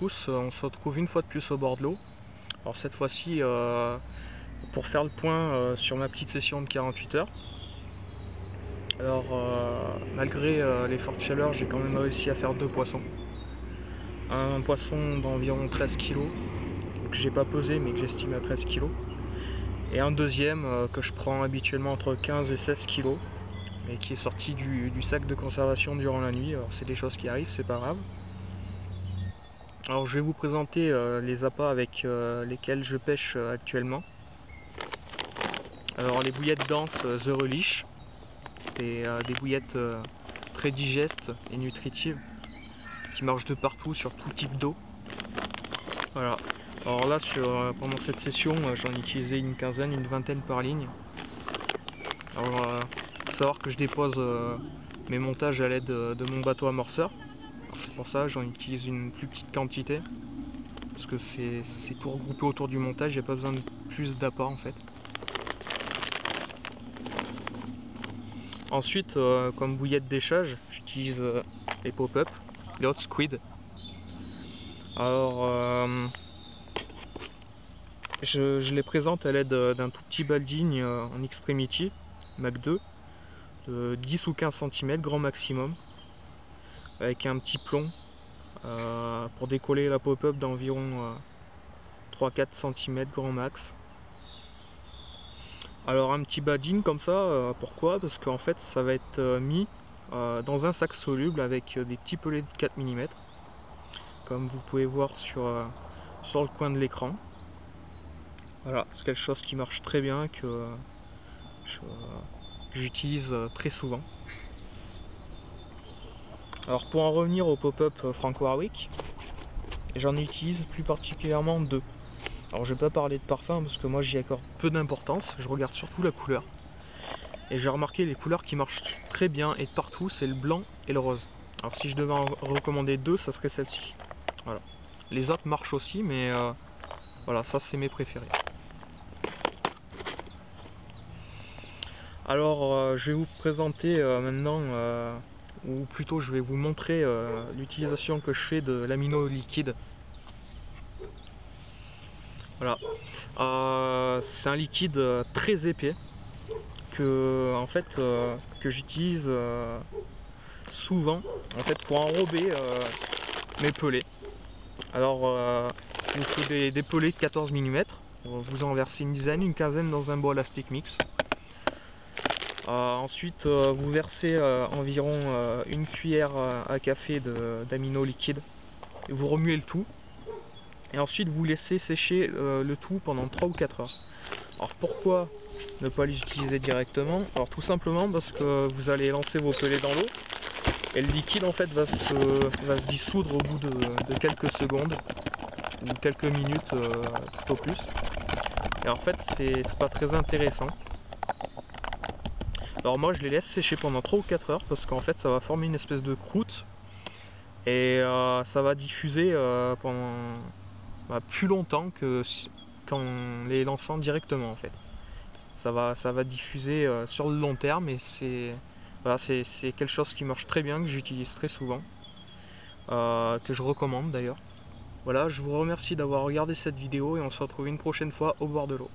tous, on se retrouve une fois de plus au bord de l'eau. Alors cette fois-ci pour faire le point sur ma petite session de 48 heures. Alors malgré les fortes chaleurs, j'ai quand même réussi à faire 2 poissons. Un poisson d'environ 13 kg, que j'ai pas pesé mais que j'estime à 13 kg. Et un deuxième que je prends habituellement entre 15 et 16 kg, mais qui est sorti du sac de conservation durant la nuit. Alors c'est des choses qui arrivent, c'est pas grave. Alors je vais vous présenter les appâts avec lesquels je pêche actuellement. Alors les bouillettes denses The Relish, des bouillettes très digestes et nutritives qui marchent de partout sur tout type d'eau. Voilà. Alors là pendant cette session j'en ai utilisé une quinzaine, une vingtaine par ligne. Alors faut savoir que je dépose mes montages à l'aide de mon bateau amorceur. C'est pour ça que j'en utilise une plus petite quantité. Parce que c'est tout regroupé autour du montage, il n'y a pas besoin de plus d'appât en fait. Ensuite, comme bouillette d'échage, j'utilise les pop-up, les hot squid. Alors, je les présente à l'aide d'un tout petit baldigne en Extremity Mach 2 de 10 ou 15 cm grand maximum, avec un petit plomb pour décoller la pop-up d'environ 3-4 cm grand max. Alors un petit badging comme ça, pourquoi? Parce qu'en fait ça va être mis dans un sac soluble avec des petits pelets de 4 mm, comme vous pouvez voir sur le coin de l'écran. Voilà, c'est quelque chose qui marche très bien, que j'utilise très souvent. Alors pour en revenir au pop-up Frank Warwick, j'en utilise plus particulièrement 2. Alors je vais pas parler de parfum parce que moi j'y accorde peu d'importance, je regarde surtout la couleur. Et j'ai remarqué les couleurs qui marchent très bien et de partout, c'est le blanc et le rose. Alors si je devais en recommander 2, ça serait celle-ci. Voilà. Les autres marchent aussi, mais voilà, ça c'est mes préférés. Alors je vais vous présenter maintenant, ou plutôt je vais vous montrer l'utilisation que je fais de l'amino liquide. Voilà, c'est un liquide très épais que j'utilise souvent en fait pour enrober mes pelets. Alors il vous faut des pelets de 14 mm. Vous en versez une dizaine, une quinzaine dans un bol à stick mix. Ensuite vous versez environ une cuillère à café d'amino liquide et vous remuez le tout. Et ensuite vous laissez sécher le tout pendant 3 ou 4 heures. Alors pourquoi ne pas les utiliser directement? Alors tout simplement parce que vous allez lancer vos pelets dans l'eau et le liquide en fait va se dissoudre au bout de quelques secondes ou quelques minutes tout au plus. Et en fait c'est pas très intéressant. Alors moi je les laisse sécher pendant 3 ou 4 heures parce qu'en fait ça va former une espèce de croûte et ça va diffuser pendant plus longtemps qu'en les lançant directement en fait. Ça va diffuser sur le long terme et c'est quelque chose qui marche très bien, que j'utilise très souvent, que je recommande d'ailleurs. Voilà, je vous remercie d'avoir regardé cette vidéo et on se retrouve une prochaine fois au bord de l'eau.